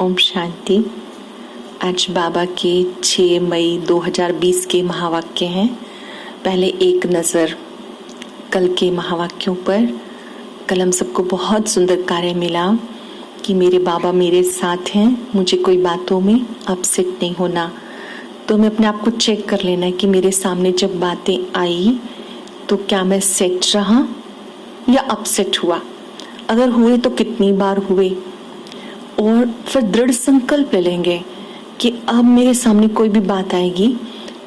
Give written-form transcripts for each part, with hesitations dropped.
ओम शांति। आज बाबा के 6 मई 2020 के महावाक्य हैं। पहले एक नज़र कल के महावाक्यों पर। कल हम सबको बहुत सुंदर कार्य मिला कि मेरे बाबा मेरे साथ हैं, मुझे कोई बातों में अपसेट नहीं होना। तो हमें अपने आप को चेक कर लेना है कि मेरे सामने जब बातें आई तो क्या मैं सेट रहा या अपसेट हुआ, अगर हुए तो कितनी बार हुए, और फिर दृढ़ संकल्प ले लेंगे कि अब मेरे सामने कोई भी बात आएगी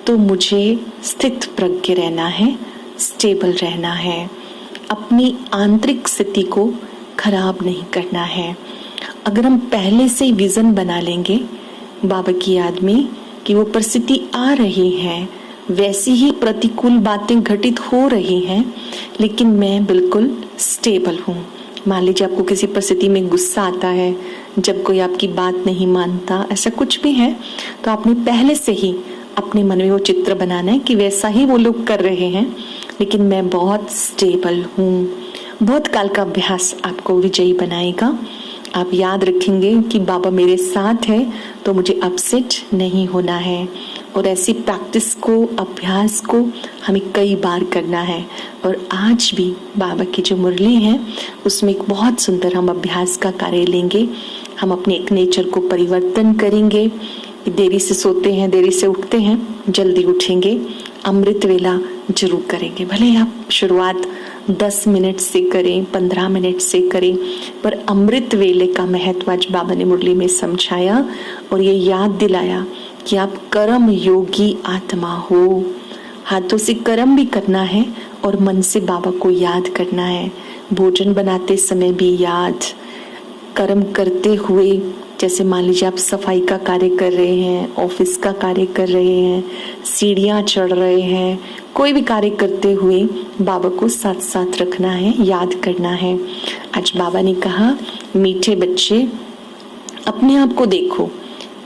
तो मुझे स्थित प्रज्ञ रहना है, स्टेबल रहना है, अपनी आंतरिक स्थिति को खराब नहीं करना है। अगर हम पहले से विजन बना लेंगे बाबा की याद में कि वो परिस्थिति आ रही है, वैसी ही प्रतिकूल बातें घटित हो रही हैं, लेकिन मैं बिल्कुल स्टेबल हूँ। मान लीजिए आपको किसी परिस्थिति में गुस्सा आता है, जब कोई आपकी बात नहीं मानता, ऐसा कुछ भी है, तो आपने पहले से ही अपने मन में वो चित्र बनाना है कि वैसा ही वो लोग कर रहे हैं, लेकिन मैं बहुत स्टेबल हूँ। बहुत काल का अभ्यास आपको विजयी बनाएगा। आप याद रखेंगे कि बाबा मेरे साथ है तो मुझे अपसेट नहीं होना है। और ऐसी प्रैक्टिस को, अभ्यास को हमें कई बार करना है। और आज भी बाबा की जो मुरली है उसमें एक बहुत सुंदर हम अभ्यास का कार्य लेंगे। हम अपने एक नेचर को परिवर्तन करेंगे। देरी से सोते हैं, देरी से उठते हैं, जल्दी उठेंगे, अमृत वेला जरूर करेंगे। भले आप शुरुआत 10 मिनट से करें, 15 मिनट से करें, पर अमृत वेले का महत्व आज बाबा ने मुरली में समझाया और ये याद दिलाया कि आप कर्म योगी आत्मा हो। हाथों से कर्म भी करना है और मन से बाबा को याद करना है। भोजन बनाते समय भी याद, कर्म करते हुए, जैसे मान लीजिए आप सफाई का कार्य कर रहे हैं, ऑफिस का कार्य कर रहे हैं, सीढ़ियाँ चढ़ रहे हैं, कोई भी कार्य करते हुए बाबा को साथ साथ रखना है, याद करना है। आज बाबा ने कहा, मीठे बच्चे अपने आप को देखो,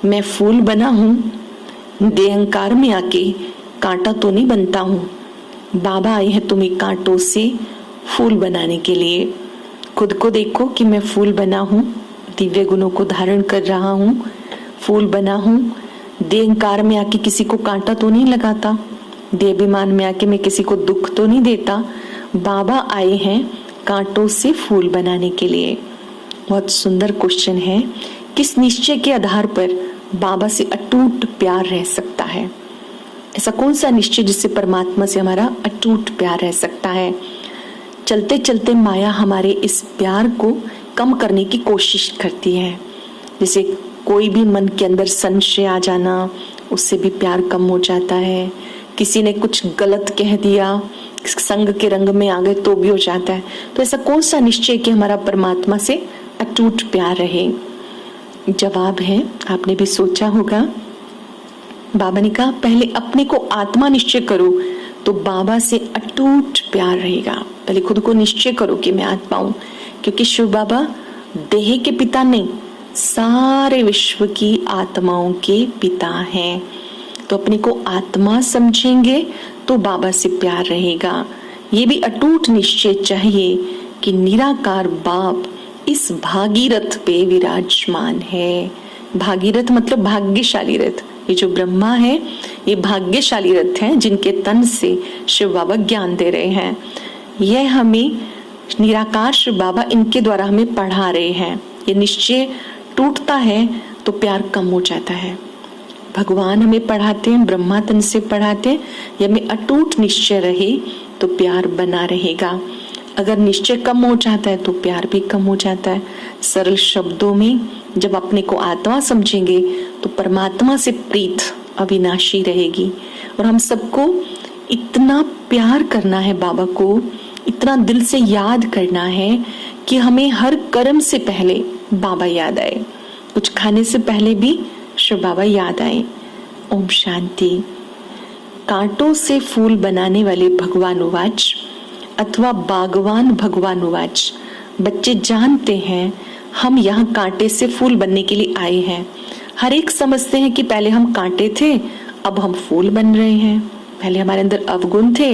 मैं फूल बना हूँ, देहंकार में आके कांटा तो नहीं बनता हूँ। बाबा आए हैं तुम्हें कांटों से फूल बनाने के लिए। खुद को देखो कि मैं फूल बना हूँ, दिव्य गुणों को धारण कर रहा हूँ, फूल बना हूँ। देहंकार में आके किसी को कांटा तो नहीं लगाता, देहाभिमान में आके मैं किसी को दुख तो नहीं देता। बाबा आए हैं कांटों से फूल बनाने के लिए। बहुत सुंदर क्वेश्चन है, किस निश्चय के आधार पर बाबा से अटूट प्यार रह सकता है? ऐसा कौन सा निश्चय जिससे परमात्मा से हमारा अटूट प्यार रह सकता है? चलते चलते माया हमारे इस प्यार को कम करने की कोशिश करती है। जैसे कोई भी मन के अंदर संशय आ जाना, उससे भी प्यार कम हो जाता है। किसी ने कुछ गलत कह दिया, संग के रंग में आ गए तो भी हो जाता है। तो ऐसा कौन सा निश्चय कि हमारा परमात्मा से अटूट प्यार रहे? जवाब है, आपने भी सोचा होगा, बाबा ने कहा पहले अपने को आत्मा निश्चय करो तो बाबा से अटूट प्यार रहेगा। पहले खुद को निश्चय करो कि मैं आत्मा हूं, क्योंकि शिव बाबा देह के पिता नहीं, सारे विश्व की आत्माओं के पिता हैं। तो अपने को आत्मा समझेंगे तो बाबा से प्यार रहेगा। ये भी अटूट निश्चय चाहिए कि निराकार बाप इस भागीरथ पे विराजमान है। भागीरथ मतलब भाग्यशाली रथ। ये जो ब्रह्मा है ये भाग्यशाली रथ है, जिनके तन से शिव बाबा ज्ञान दे रहे हैं। यह हमें निराकार शिव बाबा इनके द्वारा हमें पढ़ा रहे हैं। ये निश्चय टूटता है तो प्यार कम हो जाता है। भगवान हमें पढ़ाते हैं, ब्रह्मा तन से पढ़ाते हैं। ये हमें अटूट निश्चय रहे तो प्यार बना रहेगा। अगर निश्चय कम हो जाता है तो प्यार भी कम हो जाता है। सरल शब्दों में जब अपने को आत्मा समझेंगे तो परमात्मा से प्रीत अविनाशी रहेगी। और हम सबको इतना प्यार करना है बाबा को, इतना दिल से याद करना है कि हमें हर कर्म से पहले बाबा याद आए, कुछ खाने से पहले भी शिव बाबा याद आए। ओम शांति। कांटों से फूल बनाने वाले भगवान उवाच अथवा बागवान भगवान उवाच, बच्चे जानते हैं हम यहाँ कांटे से फूल बनने के लिए आए हैं। हर एक समझते हैं कि पहले हम कांटे थे, अब हम फूल बन रहे हैं। पहले हमारे अंदर अवगुण थे,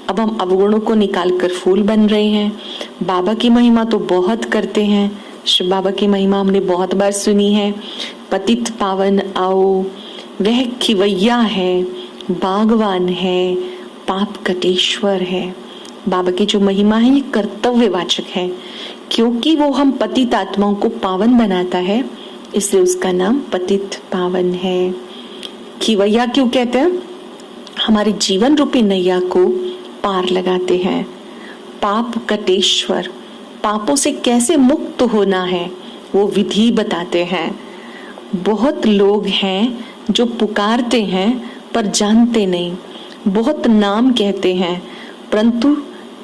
अब हम अवगुणों को निकाल कर फूल बन रहे हैं। बाबा की महिमा तो बहुत करते हैं, शिव बाबा की महिमा हमने बहुत बार सुनी है। पतित पावन आओ, वह खिवैया है, बागवान है, पाप कटेश्वर है। बाबा की जो महिमा है ये कर्तव्यवाचक है, क्योंकि वो हम पतित आत्माओं को पावन बनाता है, इसलिए उसका नाम पतित पावन है। खिवैया क्यों कहते हैं? हमारे जीवन रूपी नैया को पार लगाते हैं। पाप कटेश्वर, पापों से कैसे मुक्त होना है वो विधि बताते हैं। बहुत लोग हैं जो पुकारते हैं पर जानते नहीं, बहुत नाम कहते हैं परंतु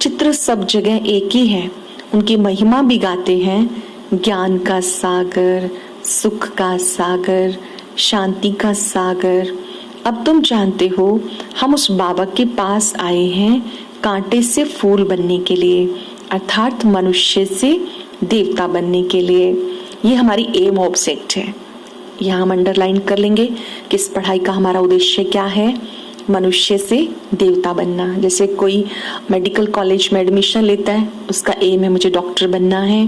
चित्र सब जगह एक ही है। उनकी महिमा भी गाते हैं, ज्ञान का सागर, सुख का सागर, शांति का सागर। अब तुम जानते हो हम उस बाबा के पास आए हैं कांटे से फूल बनने के लिए, अर्थात मनुष्य से देवता बनने के लिए। ये हमारी एम ऑब्जेक्ट है। यहाँ हम अंडरलाइन कर लेंगे कि इस पढ़ाई का हमारा उद्देश्य क्या है, मनुष्य से देवता बनना। जैसे कोई मेडिकल कॉलेज में एडमिशन लेता है, उसका एम है मुझे डॉक्टर बनना है।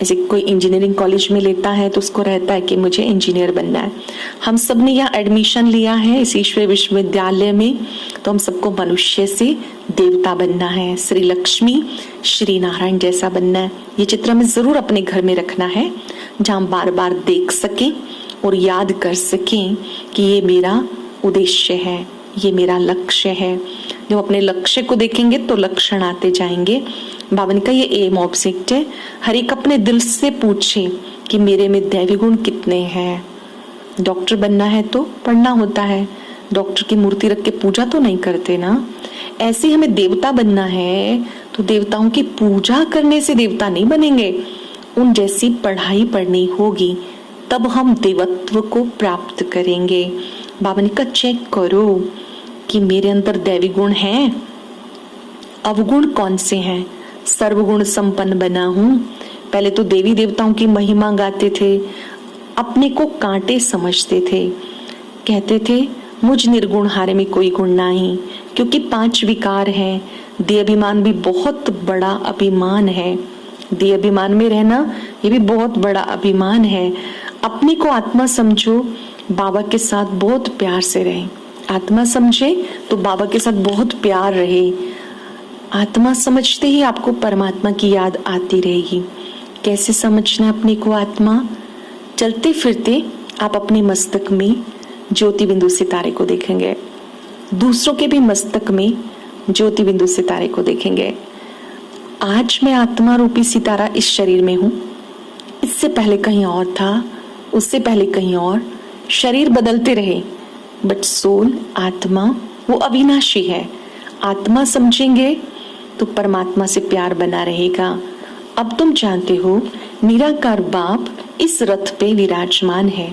ऐसे कोई इंजीनियरिंग कॉलेज में लेता है तो उसको रहता है कि मुझे इंजीनियर बनना है। हम सब ने यहाँ एडमिशन लिया है इस ईश्वर विश्वविद्यालय में, तो हम सबको मनुष्य से देवता बनना है, श्री लक्ष्मी श्री नारायण जैसा बनना है। ये चित्र हमें जरूर अपने घर में रखना है, जहाँ हम बार बार देख सकें और याद कर सकें कि ये मेरा उद्देश्य है, ये मेरा लक्ष्य है। जब अपने लक्ष्य को देखेंगे तो लक्षण आते जाएंगे। बाबा ने कहा ये एम ऑब्जेक्ट है। हर एक अपने दिल से पूछे कि मेरे में दैवी गुण कितने हैं। डॉक्टर बनना है तो पढ़ना होता है, डॉक्टर की मूर्ति रख के पूजा तो नहीं करते ना। ऐसे हमें देवता बनना है तो देवताओं की पूजा करने से देवता नहीं बनेंगे, उन जैसी पढ़ाई पढ़नी होगी, तब हम देवत्व को प्राप्त करेंगे। बाबा ने कहा चेक करो कि मेरे अंदर दैवी गुण हैं, अवगुण कौन से हैं। सर्वगुण संपन्न बना हूं। पहले तो देवी देवताओं की महिमा गाते थे, अपने को कांटे समझते थे, कहते थे मुझ निर्गुण हारे में कोई गुण नहीं, क्योंकि 5 विकार हैं। देह अभिमान भी बहुत बड़ा अभिमान है, देह अभिमान में रहना ये भी बहुत बड़ा अभिमान है। अपने को आत्मा समझो, बाबा के साथ बहुत प्यार से रहे। आत्मा समझे तो बाबा के साथ बहुत प्यार रहे। आत्मा समझते ही आपको परमात्मा की याद आती रहेगी। कैसे समझना अपने को आत्मा? चलते फिरते आप अपने मस्तक में ज्योति बिंदु सितारे को देखेंगे, दूसरों के भी मस्तक में ज्योति बिंदु सितारे को देखेंगे। आज मैं आत्मा रूपी सितारा इस शरीर में हूं, इससे पहले कहीं और था, उससे पहले कहीं और। शरीर बदलते रहे बट सोल, आत्मा वो अविनाशी है। आत्मा समझेंगे तो परमात्मा से प्यार बना रहेगा। अब तुम जानते हो निराकार बाप इस रथ पे विराजमान है।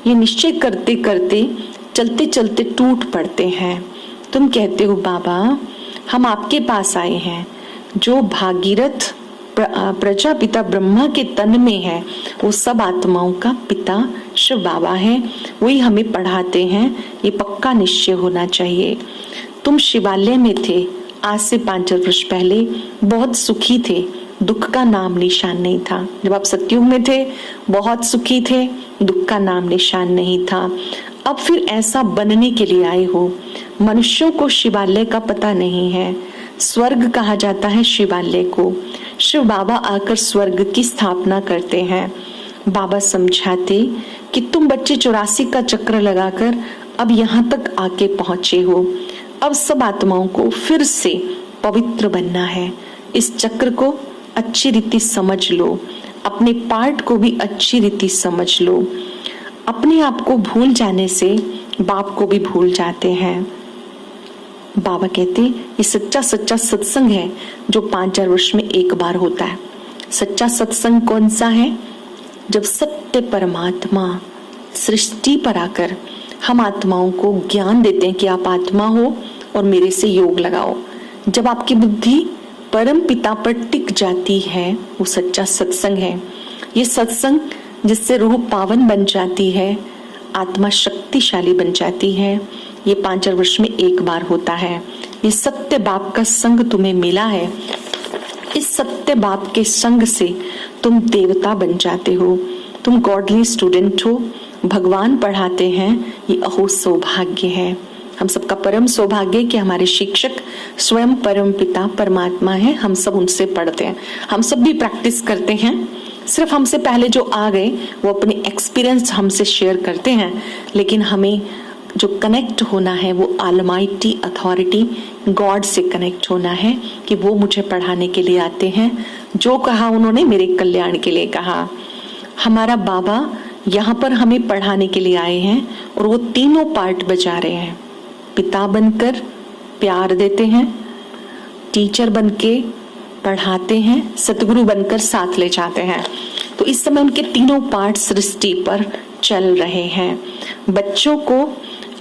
ये निश्चय करते करते चलते चलते टूट पड़ते हैं। तुम कहते हो बाबा हम आपके पास आए हैं। जो भागीरथ प्रजापिता ब्रह्मा के तन में है वो सब आत्माओं का पिता शिव बाबा है, वही हमें पढ़ाते हैं। ये पक्का निश्चय होना चाहिए। तुम शिवालय में थे आज से 5 वर्ष पहले, बहुत सुखी थे, दुख का नाम निशान नहीं था। जब आप सतयुग में थे बहुत सुखी थे, दुख का नाम निशान नहीं था। अब फिर ऐसा बनने के लिए आए हो। मनुष्यों को शिवालय का पता नहीं है, स्वर्ग कहा जाता है शिवालय को। शिव बाबा आकर स्वर्ग की स्थापना करते हैं। बाबा समझाते कि तुम बच्चे 84 का चक्र लगाकर अब यहाँ तक आके पहुंचे हो। अब सब आत्माओं को फिर से पवित्र बनना है। इस चक्र को अच्छी रीति समझ लो, अपने पार्ट को भी अच्छी रीति समझ लो। अपने आप को भूल जाने से बाप को भी भूल जाते हैं। बाबा कहते ये सच्चा सत्संग है जो 5,000 वर्ष में एक बार होता है। सच्चा सत्संग कौन सा है? जब सत्य परमात्मा सृष्टि पर आकर हम आत्माओं को ज्ञान देते हैं कि आप आत्मा हो और मेरे से योग लगाओ। जब आपकी बुद्धि परम पिता पर टिक जाती है वो सच्चा सत्संग है। ये सत्संग जिससे रूह पावन बन जाती है, आत्मा शक्तिशाली बन जाती है। ये 5,000 वर्ष में एक बार होता है। ये सत्य बाप का संग तुम्हें मिला है इस सत्य बाप के संग से तुम देवता बन जाते हो, तुम गॉडली स्टूडेंट हो, भगवान पढ़ाते हैं। ये अहो सौभाग्य है। हम सबका परम सौभाग्य है कि हमारे शिक्षक स्वयं परम पिता परमात्मा है। हम सब उनसे पढ़ते हैं, हम सब भी प्रैक्टिस करते हैं। सिर्फ हमसे पहले जो आ गए वो अपने एक्सपीरियंस हमसे शेयर करते हैं, लेकिन हमें जो कनेक्ट होना है वो ऑलमाइटी अथॉरिटी गॉड से कनेक्ट होना है कि वो मुझे पढ़ाने के लिए आते हैं। जो कहा उन्होंने मेरे कल्याण के लिए कहा। हमारा बाबा यहाँ पर हमें पढ़ाने के लिए आए हैं और वो तीनों पार्ट बजा रहे हैं। पिता बनकर प्यार देते हैं, टीचर बनके पढ़ाते हैं, सतगुरु बनकर साथ ले जाते हैं। तो इस समय उनके तीनों पार्ट सृष्टि पर चल रहे हैं। बच्चों को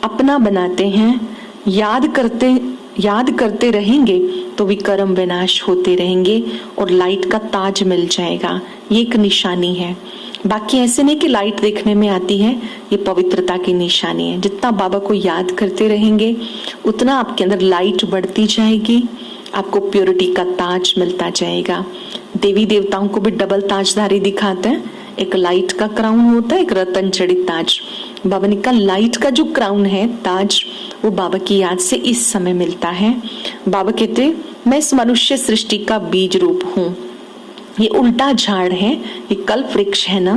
अपना बनाते हैं, याद करते रहेंगे तो विकर्म विनाश होते रहेंगे और लाइट का ताज मिल जाएगा। ये एक निशानी है। बाकी ऐसे नहीं कि लाइट देखने में आती है, ये पवित्रता की निशानी है। जितना बाबा को याद करते रहेंगे उतना आपके अंदर लाइट बढ़ती जाएगी, आपको प्योरिटी का ताज मिलता जाएगा। देवी देवताओं को भी डबल ताजधारी दिखाते हैं, एक लाइट का क्राउन होता है, एक रतन जड़ित ताज। बाबा ने कहा लाइट का जो क्राउन है ताज, वो बाबा की याद से इस समय मिलता है। बाबा कहते मैं इस मनुष्य सृष्टि का बीज रूप हूँ। ये उल्टा झाड़ है, ये कल्प वृक्ष है ना।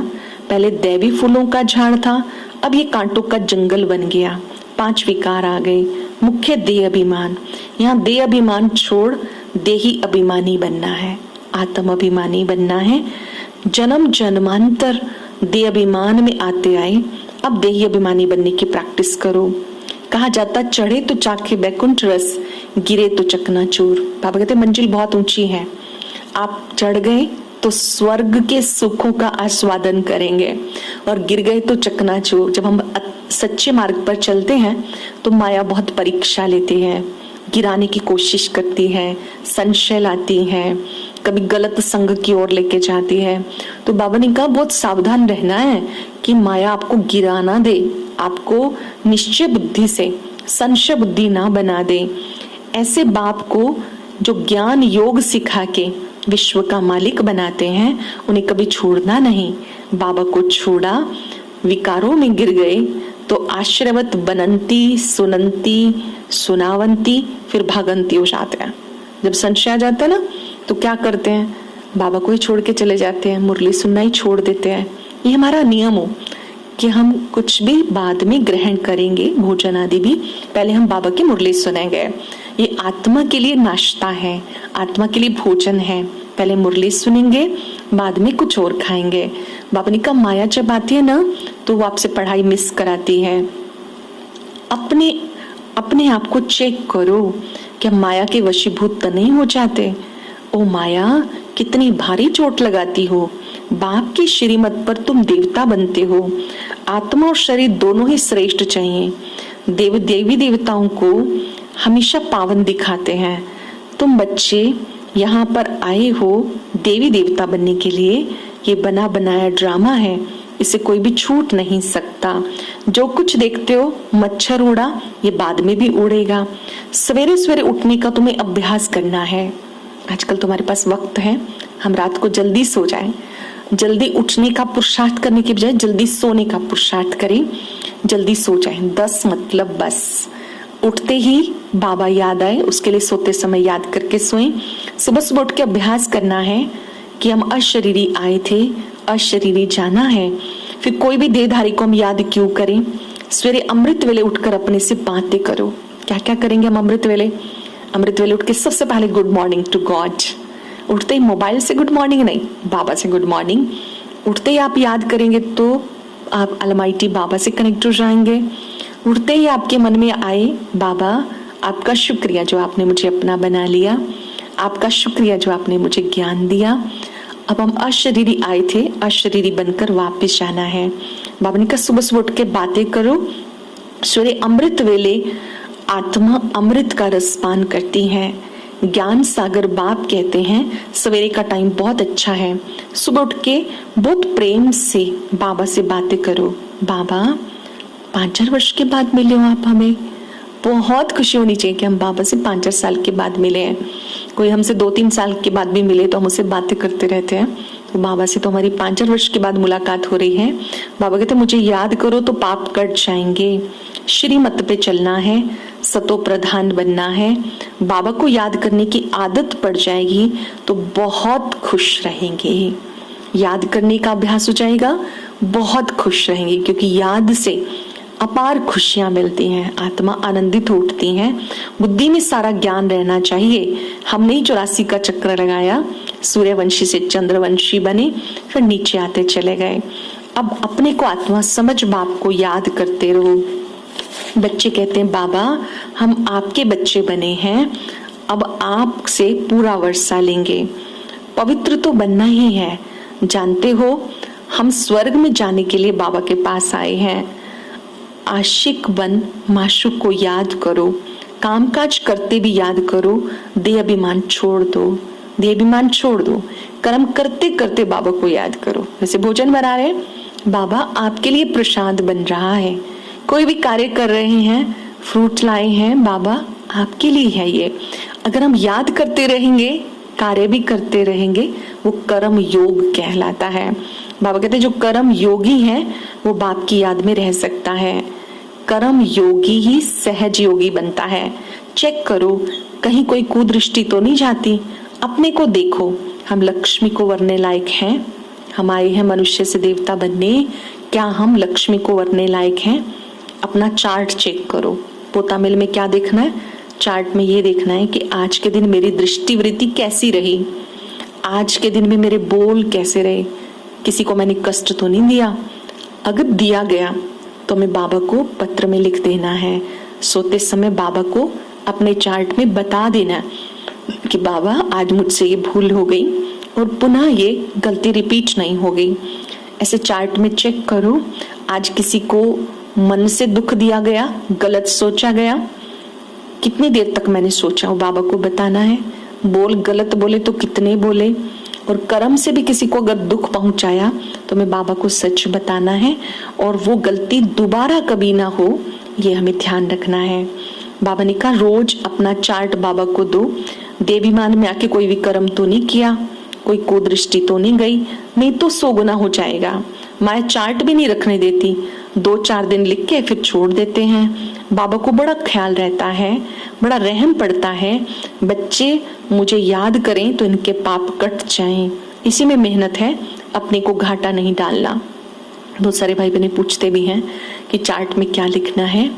पहले दैवी फूलों का झाड़ था, अब ये कांटों का जंगल बन गया। 5 विकार आ गए। मुख्य देह अभिमान, यहाँ देह अभिमान छोड़ देही अभिमानी बनना है, आत्म अभिमानी बनना है। जन्म जन्मांतर देह अभिमान में आते आए, अब देही अभिमानी बनने की प्रैक्टिस करो। कहा जाता चढ़े तो चाखे बैकुंठ रस, गिरे तो चकनाचूर। बाबा कहते मंजिल बहुत ऊंची है, आप चढ़ गए तो स्वर्ग के सुखों का आस्वादन करेंगे और गिर गए तो चकनाचूर। जब हम सच्चे मार्ग पर चलते हैं तो माया बहुत परीक्षा लेती है, गिराने की कोशिश करती है, संशय लाती है, कभी गलत संग की ओर लेके जाती है। तो बाबा ने कहा बहुत सावधान रहना है कि माया आपको गिरा ना दे, आपको निश्चय बुद्धि से संशय बुद्धि ना बना दे। ऐसे बाप को जो ज्ञान योग सिखा के विश्व का मालिक बनाते हैं, उन्हें कभी छोड़ना नहीं। बाबा को छोड़ा, विकारों में गिर गए तो आश्रयवत बनंती सुनंती सुनावंती फिर भागंती हो जाते हैं। जब संशय आ जाता है ना तो क्या करते हैं, बाबा को ही छोड़ के चले जाते हैं, मुरली सुनना ही छोड़ देते हैं। ये हमारा नियम हो कि हम कुछ भी बाद में ग्रहण करेंगे, भोजन आदि भी, पहले हम बाबा की मुरली सुनेंगे। ये आत्मा के लिए नाश्ता है, आत्मा के लिए भोजन है। पहले मुरली सुनेंगे, बाद में कुछ और खाएंगे। बाबा ने कहा माया जब आती है ना तो वो आपसे पढ़ाई मिस कराती है। अपने आप को चेक करो, क्या माया के वशीभूत तो नहीं हो जाते। ओ माया कितनी भारी चोट लगाती हो, बाप की श्रीमत पर तुम देवता बनते हो। आत्मा और शरीर दोनों ही श्रेष्ठ चाहिए। देवी देवताओं को हमेशा पावन दिखाते हैं। तुम बच्चे यहाँ पर आए हो देवी देवता बनने के लिए, ये बना बनाया ड्रामा है, इसे कोई भी छूट नहीं सकता। जो कुछ देखते हो मच्छर उड़ा, ये बाद में भी उड़ेगा। सवेरे सवेरे उठने का तुम्हें अभ्यास करना है। आजकल तुम्हारे पास वक्त है, हम रात को जल्दी सो जाएं। जल्दी उठने का पुरुषार्थ करने के बजाय जल्दी सोने का पुरुषार्थ करें। जल्दी सो जाएं, 10 मतलब बस। उठते ही बाबा याद आए, उसके लिए सोते समय याद करके सोएं। सुबह सुबह उठ के अभ्यास करना है कि हम अशरीरी आए थे, अशरीरी जाना है। फिर कोई भी देहधारी को हम याद क्यों करें। सवेरे अमृत वेले उठकर अपने से बातें करो। क्या क्या करेंगे हम अमृत वेले? अमृत वेले उठ के सबसे पहले गुड मॉर्निंग टू गॉड। उठते ही मोबाइल से गुड मॉर्निंग नहीं, बाबा से गुड मॉर्निंग। उठते ही आप याद करेंगे तो आप अलमाइटी बाबा से कनेक्ट हो जाएंगे। उठते ही आपके मन में आए बाबा आपका शुक्रिया जो आपने मुझे अपना बना लिया, आपका शुक्रिया जो आपने मुझे ज्ञान दिया। अब हम अशरीरी आए थे, अशरीरी बनकर वापस जाना है। बाबा ने कहा सुबह सुबह उठ के बातें करो। सवेरे अमृत वेले आत्मा अमृत का रस पान करती है। ज्ञान सागर बाप कहते हैं सवेरे का टाइम बहुत अच्छा है। सुबह उठ के बहुत प्रेम से बाबा से बातें करो। बाबा 5-4 वर्ष के बाद मिले हो आप, हमें बहुत खुशी होनी चाहिए कि हम बाबा से 5-4 साल के बाद मिले हैं। कोई हमसे 2-3 साल के बाद भी मिले तो हम उससे बातें करते रहते हैं। तो बाबा से तो हमारी 5 वर्ष के बाद मुलाकात हो रही है। बाबा कहते मुझे याद करो तो पाप कट जाएंगे, श्रीमत पे चलना है, सतो प्रधान बनना है। बाबा को याद करने की आदत पड़ जाएगी तो बहुत खुश रहेंगे। याद करने का अभ्यास हो जाएगा, बहुत खुश रहेंगे, क्योंकि याद से अपार खुशियां मिलती हैं, आत्मा आनंदित हो उठती है। बुद्धि में सारा ज्ञान रहना चाहिए। हमने ही 84 का चक्र लगाया, सूर्यवंशी से चंद्रवंशी बने, फिर नीचे आते चले गए। अब अपने को आत्मा समझ बाप को याद करते रहो। बच्चे कहते हैं बाबा हम आपके बच्चे बने हैं, अब आपसे पूरा वर्षा लेंगे। पवित्र तो बनना ही है। जानते हो हम स्वर्ग में जाने के लिए बाबा के पास आए हैं। आशिक बन माशूक को याद करो, कामकाज करते भी याद करो, देह अभिमान छोड़ दो, देह अभिमान छोड़ दो, कर्म करते करते बाबा को याद करो। जैसे भोजन बना रहे, बाबा आपके लिए प्रसाद बन रहा है। कोई भी कार्य कर रहे हैं, फ्रूट लाए हैं, बाबा आपके लिए है ये। अगर हम याद करते रहेंगे, कार्य भी करते रहेंगे, वो कर्म योग कहलाता है। बाबा कहते हैं जो कर्म योगी है वो बाप की याद में रह सकता है। कर्म योगी ही सहज योगी बनता है। चेक करो कहीं कोई कुदृष्टि तो नहीं जाती। अपने को देखो, हम लक्ष्मी को वरने लायक हैं। हम आए हैं मनुष्य से देवता बनने, क्या हम लक्ष्मी को वरने लायक हैं? अपना चार्ट चेक करो। पोता मिल में क्या देखना है? चार्ट में ये देखना है कि आज के दिन मेरी दृष्टि वृत्ति कैसी रही, आज के दिन में मेरे बोल कैसे रहे, किसी को मैंने कष्ट तो नहीं दिया। अगर दिया गया तो मैं बाबा को पत्र में लिख देना है। सोते समय बाबा को अपने चार्ट में बता देना कि बाबा आज मुझसे ये भूल हो गई और पुनः ये गलती रिपीट नहीं हो गई। ऐसे चार्ट में चेक करो। आज किसी को मन से दुख दिया गया, गलत सोचा गया, कितनी देर तक मैंने सोचा, वो बाबा को बताना है। बोल गलत बोले तो कितने बोले, और कर्म से भी किसी को अगर दुख पहुंचाया तो मैं बाबा को सच बताना है और वो गलती दोबारा कभी ना हो, ये हमें ध्यान रखना है। बाबा ने कहा रोज अपना चार्ट बाबा को दो। देवीमान में आके कोई भी कर्म तो नहीं किया, कोई कुदृष्टि तो नहीं गई, नहीं तो 100 गुना हो जाएगा। माया चार्ट भी नहीं रखने देती, 2-4 दिन लिख के फिर छोड़ देते हैं। बाबा को बड़ा ख्याल रहता है, बड़ा रहम पड़ता है। बच्चे मुझे याद करें तो इनके पाप कट जाएं। इसी में मेहनत है, अपने को घाटा नहीं डालना। बहुत सारे भाई बहने पूछते भी हैं कि चार्ट में क्या लिखना है।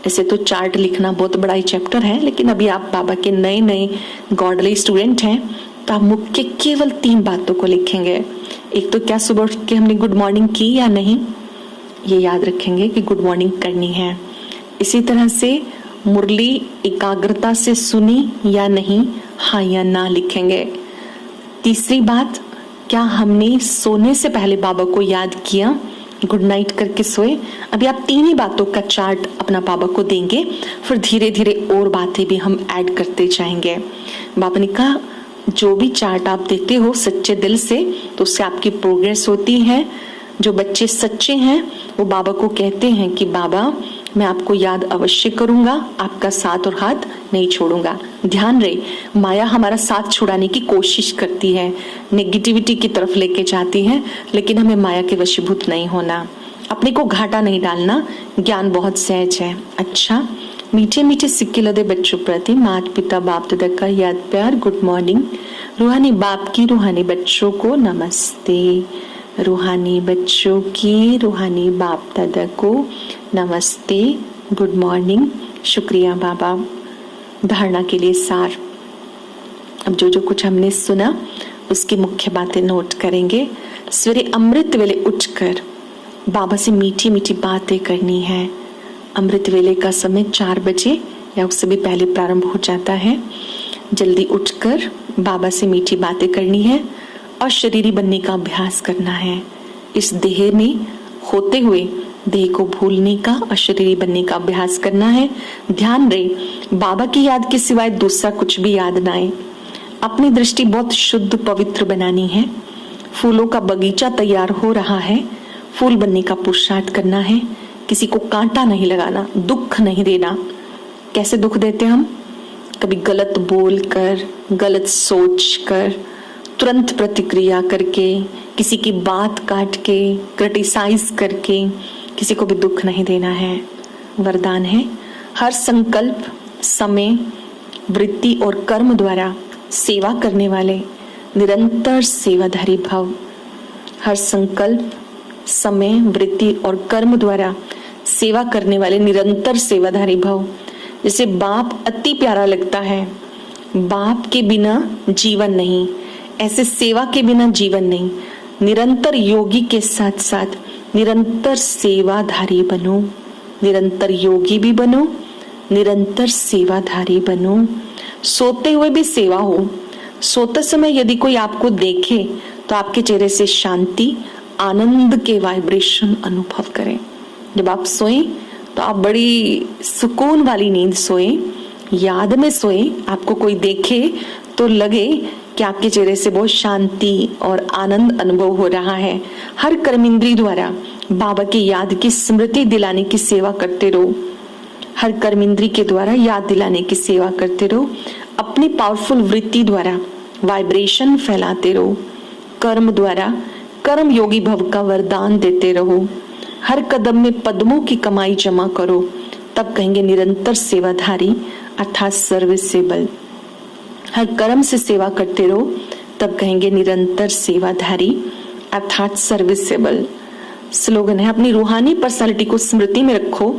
ऐसे तो चार्ट लिखना बहुत बड़ा ही चैप्टर है, लेकिन अभी आप बाबा के नए नए गॉडली स्टूडेंट हैं तो आप मुख्य केवल 3 बातों को लिखेंगे। एक तो क्या सुबह उठ के हमने गुड मॉर्निंग की या नहीं, ये याद रखेंगे कि गुड मॉर्निंग करनी है। इसी तरह से मुरली एकाग्रता से सुनी या नहीं, हाँ या ना लिखेंगे। तीसरी बात, क्या हमने सोने से पहले बाबा को याद किया, गुड नाइट करके सोए। अभी आप 3 ही बातों का चार्ट अपना बाबा को देंगे, फिर धीरे धीरे और बातें भी हम ऐड करते जाएंगे। बाबा ने कहा जो भी चार्ट आप देते हो सच्चे दिल से तो उससे आपकी प्रोग्रेस होती है। जो बच्चे सच्चे हैं वो बाबा को कहते हैं कि बाबा मैं आपको याद अवश्य करूंगा, आपका साथ और हाथ नहीं छोड़ूंगा। ध्यान रहे, माया हमारा साथ छुड़ाने की कोशिश करती है, नेगेटिविटी की तरफ लेके जाती है, लेकिन हमें माया के वशीभूत नहीं होना, अपने को घाटा नहीं डालना। ज्ञान बहुत सहज है। अच्छा, मीठे मीठे सिक्के लदे बच्चों प्रति माता पिता बाप दादा का याद प्यार, गुड मॉर्निंग। रूहानी बाप की रूहानी बच्चों को नमस्ते। रूहानी बच्चों की रूहानी बाप दादा को नमस्ते, गुड मॉर्निंग। शुक्रिया बाबा। धारणा के लिए सार। अब जो जो कुछ हमने सुना उसकी मुख्य बातें नोट करेंगे। सवेरे अमृत वेले उठकर बाबा से मीठी मीठी बातें करनी है। अमृत वेले का समय 4 बजे या उससे भी पहले प्रारंभ हो जाता है। जल्दी उठकर बाबा से मीठी बातें करनी है और शरीरी बनने का अभ्यास करना है। इस देह में होते हुए देह को भूलने का और शरीरी बनने का अभ्यास करना है। ध्यान रहे बाबा की याद के सिवाय दूसरा कुछ भी याद ना आए। अपनी दृष्टि बहुत शुद्ध पवित्र बनानी है। फूलों का बगीचा तैयार हो रहा है, फूल बनने का पुरुषार्थ करना है। किसी को कांटा नहीं लगाना, दुख नहीं देना। कैसे दुख देते हम? कभी गलत बोलकर, गलत सोचकर, तुरंत प्रतिक्रिया करके, किसी की बात काट के, क्रिटिसाइज करके किसी को भी दुख नहीं देना है। वरदान है हर संकल्प, समय, वृत्ति और कर्म द्वारा सेवा करने वाले निरंतर सेवाधारी भव। हर संकल्प, समय, वृत्ति और कर्म द्वारा सेवा करने वाले निरंतर सेवाधारी भव। जैसे बाप अति प्यारा लगता है, बाप के बिना जीवन नहीं, ऐसे सेवा के बिना जीवन नहीं। निरंतर योगी के साथ साथ निरंतर सेवाधारी बनो, निरंतर योगी भी बनो, निरंतर सेवाधारी बनो। सोते हुए भी सेवा हो। सोते समय यदि कोई आपको देखे तो आपके चेहरे से शांति, आनंद के वाइब्रेशन अनुभव करें। जब आप सोएं तो आप बड़ी सुकून वाली नींद सोएं, याद में सोएं। आपको कोई देखे तो लगे कि आपके चेहरे से बहुत शांति और आनंद अनुभव हो रहा है। हर कर्मेंद्रिय द्वारा बाबा की याद की स्मृति दिलाने की सेवा करते रहो। हर कर्मेंद्रिय के द्वारा याद दिलाने की सेवा करते रहो। अपनी पावरफुल वृत्ति द्वारा वाइब्रेशन फैलाते रहो। कर्म द्वारा कर्म योगी भव का वरदान देते रहो। हर कदम में पद्मों की कमाई जमा करो, तब कहेंगे निरंतर सेवाधारी अर्थात सर्विसेबल। हर कर्म से सेवा करते रहो, तब कहेंगे निरंतर सेवाधारी अर्थात सर्विसेबल। स्लोगन है अपनी रूहानी पर्सनालिटी को स्मृति में रखो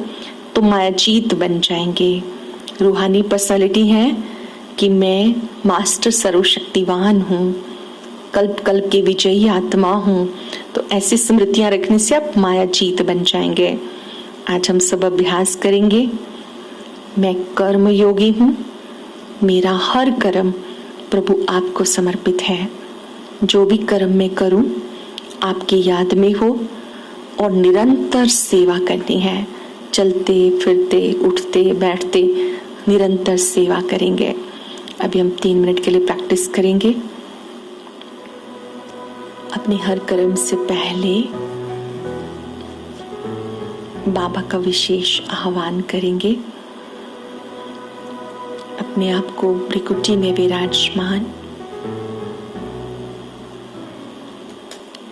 तो मायाजीत बन जाएंगे। रूहानी पर्सनालिटी है कि मैं मास्टर सर्वशक्तिवान हूँ, कल्प कल्प के विजयी आत्मा हूँ। तो ऐसी स्मृतियां रखने से आप मायाजीत बन जाएंगे। आज हम सब अभ्यास करेंगे। मैं कर्म योगी हूँ, मेरा हर कर्म प्रभु आपको समर्पित है। जो भी कर्म मैं करूं आपकी याद में हो और निरंतर सेवा करनी है। चलते फिरते, उठते बैठते निरंतर सेवा करेंगे। अभी हम 3 मिनट के लिए प्रैक्टिस करेंगे। अपने हर कर्म से पहले बाबा का विशेष आह्वान करेंगे। अपने आप को भ्रिकुटी में विराजमान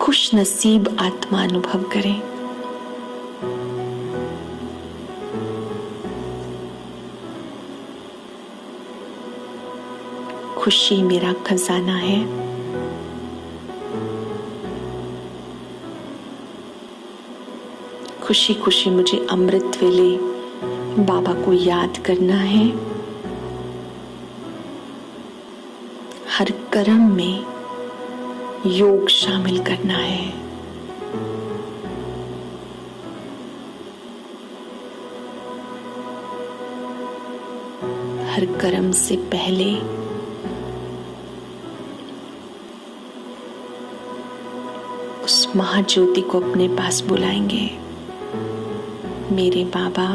खुश नसीब आत्मा अनुभव करें। खुशी मेरा खजाना है। खुशी खुशी मुझे अमृत वेले बाबा को याद करना है। हर कर्म में योग शामिल करना है। हर कर्म से पहले उस महाज्योति को अपने पास बुलाएंगे। मेरे बाबा,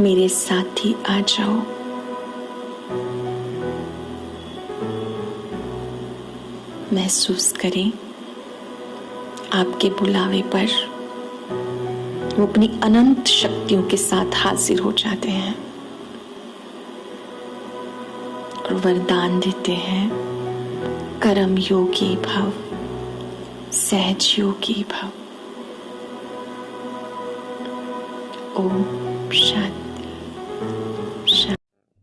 मेरे साथी आ जाओ। महसूस करें आपके बुलावे पर वो अपनी अनंत शक्तियों के साथ हाजिर हो जाते हैं और वरदान देते हैं कर्म योगी भव, सहज योगी भव। ओम शांति।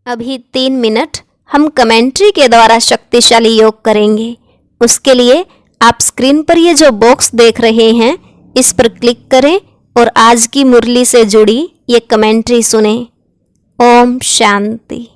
अभी 3 मिनट हम कमेंट्री के द्वारा शक्तिशाली योग करेंगे। उसके लिए आप स्क्रीन पर ये जो बॉक्स देख रहे हैं इस पर क्लिक करें और आज की मुरली से जुड़ी ये कमेंट्री सुनें। ओम शांति।